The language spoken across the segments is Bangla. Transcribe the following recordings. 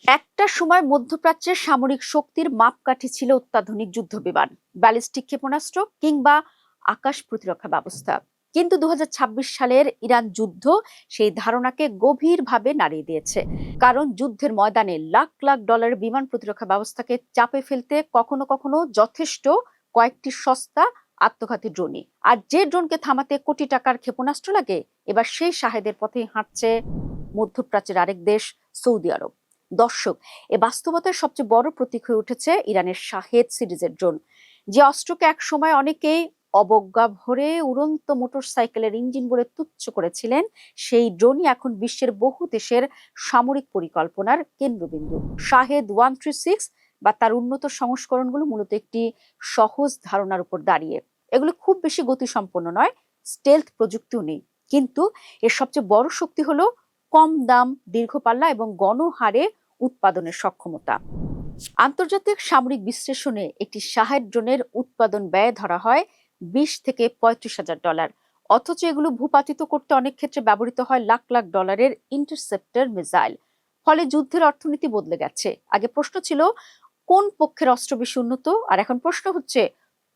একটা সময় মধ্যপ্রাচ্যের সামরিক শক্তির মাপকাঠি ছিল অত্যাধুনিক যুদ্ধবিমান, ব্যালিস্টিক ক্ষেপণাস্ত্র কিংবা আকাশ প্রতিরক্ষা ব্যবস্থা। কিন্তু ২০২৬ সালের ইরান যুদ্ধ সেই ধারণাকে গভীরভাবে নাড়িয়ে দিয়েছে। কারণ যুদ্ধের ময়দানে লাখ লাখ ডলারের বিমান প্রতিরক্ষা ব্যবস্থাকে চাপে ফেলতে কখনো কখনো যথেষ্ট কয়েকটি সস্তা আত্মঘাতী ড্রোনই। আর যে ড্রোনকে থামাতে কোটি টাকার ক্ষেপণাস্ত্র লাগে, এবার সেই শাহেদের পথেই হাঁটছে মধ্যপ্রাচ্যের আরেক দেশ সৌদি আরব। দর্শক, এ বাস্তবতার সবচেয়ে বড় প্রতীক হয়ে উঠেছে ইরানের শাহেদ সিরিজের ড্রোন। যে অস্ত্রকে এক সময় অনেকেই অবজ্ঞা ভরে উড়ন্ত মোটরসাইকেলের ইঞ্জিন বলে তুচ্ছ করেছিলেন, সেই ড্রোনই এখন বিশ্বের বহু দেশের সামরিক পরিকল্পনার কেন্দ্রবিন্দু। শাহেদ 136 বা তার উন্নত সংস্করণগুলো মূলত একটি সহজ ধারণার উপর দাঁড়িয়ে। এগুলো খুব বেশি গতিসম্পন্ন নয়, স্টেলথ প্রযুক্তিও নেই, কিন্তু এর সবচেয়ে বড় শক্তি হলো কম দাম, দীর্ঘ পাল্লা এবং গণহারে উৎপাদনের সক্ষমতা। আন্তর্জাতিক সামরিক বিশ্লেষণে একটি শাহেদ ড্রোনের উৎপাদন ব্যয় ধরা হয় 20 থেকে 35,000 ডলার। অথচ এগুলো ভূপাতিত করতে অনেক ক্ষেত্রে ব্যবহৃত হয় লাখ লাখ ডলারের ইন্টারসেপ্টর মিসাইল। ফলে যুদ্ধের অর্থনীতি বদলে গেছে। আগে প্রশ্ন ছিল কোন পক্ষের অস্ত্র বেশি উন্নত, আর এখন প্রশ্ন হচ্ছে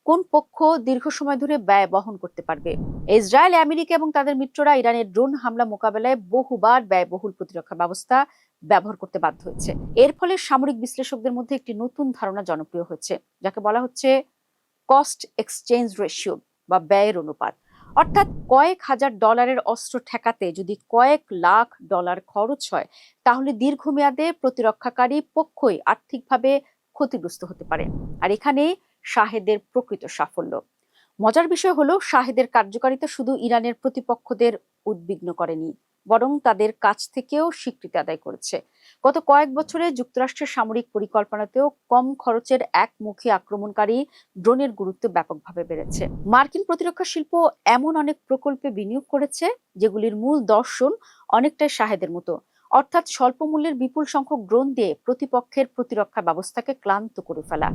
কোন পক্ষ দীর্ঘ সময় ধরে ব্যয় বহন করতে পারবে। ইসরায়েল, আমেরিকা এবং তাদের মিত্ররা ইরানের ড্রোন হামলা মোকাবেলায় বহুবার ব্যয়বহুল প্রতিরক্ষা ব্যবস্থা ব্যবহার করতে বাধ্য হয়েছে। এর ফলে সামরিক বিশ্লেষকদের মধ্যে একটি নতুন ধারণা জনপ্রিয় হয়েছে, যাকে বলা হচ্ছে কস্ট এক্সচেঞ্জ রেশিও বা ব্যয়ের অনুপাত। অর্থাৎ কয়েক হাজার ডলারের অস্ত্র ঠেকাতে যদি কয়েক লাখ ডলার খরচ হয়, তাহলে দীর্ঘমেয়াদে প্রতিরক্ষাকারী পক্ষই আর্থিকভাবে ক্ষতিগ্রস্ত হতে পারে। আর এখানেই শাহেদের প্রকৃত সাফল্য। মজার বিষয় হলো, শাহেদের কার্যকারিতা শুধু ইরানের প্রতিপক্ষদের উদ্বিগ্ন করেনি, বরং তাদের কাছ থেকেও স্বীকৃতি আদায় করেছে। গত কয়েক বছরে যুক্তরাষ্ট্রের সামরিক পরিকল্পনাতেও কম খরচের একমুখী আক্রমণকারী ড্রোনের গুরুত্ব ব্যাপকভাবে বেড়েছে। মার্কিন প্রতিরক্ষা শিল্প এমন অনেক প্রকল্পে বিনিয়োগ করেছে যেগুলির মূল দর্শন অনেকটাই শাহেদের মতো, অর্থাৎ স্বল্প মূল্যের বিপুল সংখ্যক ড্রোন দিয়ে প্রতিপক্ষের প্রতিরক্ষা ব্যবস্থাকে ক্লান্ত করে ফেলা।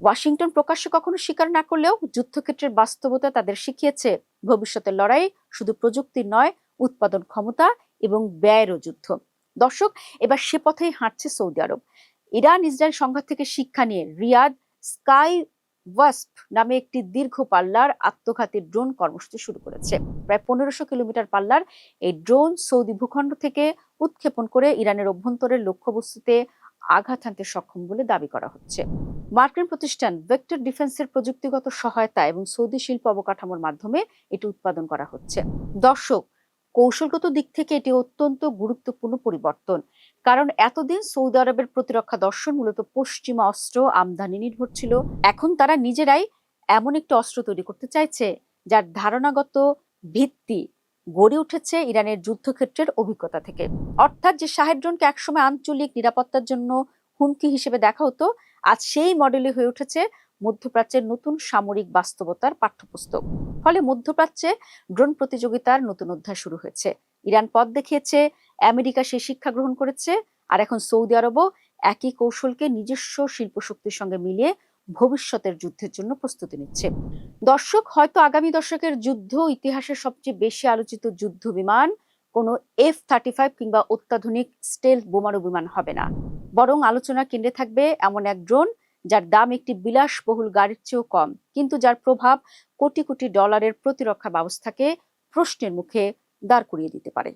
ওয়াশিংটন প্রকাশ্যে কখনো স্বীকার না করলেও যুদ্ধক্ষেত্রের বাস্তবতা তাদের শিখিয়েছে ভবিষ্যতের লড়াই শুধু প্রযুক্তির নয়, উৎপাদন ক্ষমতা এবং ব্যয়েরও যুদ্ধ। দর্শক, এবার সে পথেই হাঁটছে সৌদি আরব। ইরান ইসরায়েল সংঘাত থেকে শিক্ষা নিয়ে রিয়াদ স্কাই ওয়াস্প নামে একটি দীর্ঘ পাল্লার আত্মঘাতী ড্রোন কর্মসূচি শুরু করেছে। প্রায় 1500 কিলোমিটার পাল্লার এই ড্রোন সৌদি ভূখণ্ড থেকে উৎক্ষেপণ করে ইরানের অভ্যন্তরের লক্ষ্যবস্তুতে আঘাত হানতে সক্ষম বলে দাবি করা হচ্ছে। মার্কিন প্রতিষ্ঠান ভেক্টর ডিফেন্সের প্রযুক্তিগত সহায়তা এবং সৌদি শিল্প অবকাঠামোর মাধ্যমে এটি উৎপাদন করা হচ্ছে। দর্শক, কৌশলগত দিক থেকে এটি অত্যন্ত গুরুত্বপূর্ণ পরিবর্তন, কারণ এতদিন সৌদি আরবের প্রতিরক্ষা দর্শন মূলত পশ্চিমা অস্ত্র আমদানি নির্ভর ছিল। এখন তারা নিজেরাই এমন একটি অস্ত্র তৈরি করতে চাইছে যার ধারণাগত ভিত্তি গড়ে উঠেছে ইরানের যুদ্ধক্ষেত্রের অভিজ্ঞতা থেকে। অর্থাৎ যে শাহেদ ড্রোনকে একসময় আঞ্চলিক নিরাপত্তার জন্য হুমকি হিসেবে দেখা হতো, আজ সেই মডেলে হয়ে উঠেছে মধ্যপ্রাচ্যের নতুন সামরিক বাস্তবতার পাঠ্যপুস্তক। ফলে মধ্যপ্রাচ্যে ড্রোন প্রতিযোগিতার নতুন অধ্যায় শুরু হয়েছে। ইরান পথ দেখিয়েছে, আমেরিকা সেই শিক্ষা গ্রহণ করেছে, আর এখন সৌদি আরবও একই কৌশলকে নিজস্ব শিল্প শক্তির সঙ্গে মিলিয়ে ভবিষ্যতের যুদ্ধের জন্য প্রস্তুতি নিচ্ছে। দর্শক, হয়তো আগামী দশকের যুদ্ধ ইতিহাসের সবচেয়ে বেশি আলোচিত যুদ্ধ বিমান কোনো F-35 কিংবা অত্যাধুনিক স্টেলথ বোমারু বিমান হবে না, বরং আলোচনার কেন্দ্রে থাকবে এমন এক ড্রোন যার দাম একটি বিলাসবহুল গাড়ির চেয়েও কম, কিন্তু যার প্রভাব কোটি কোটি ডলারের প্রতিরক্ষা ব্যবস্থাকে প্রশ্নের মুখে দাঁড় করিয়ে দিতে পারে।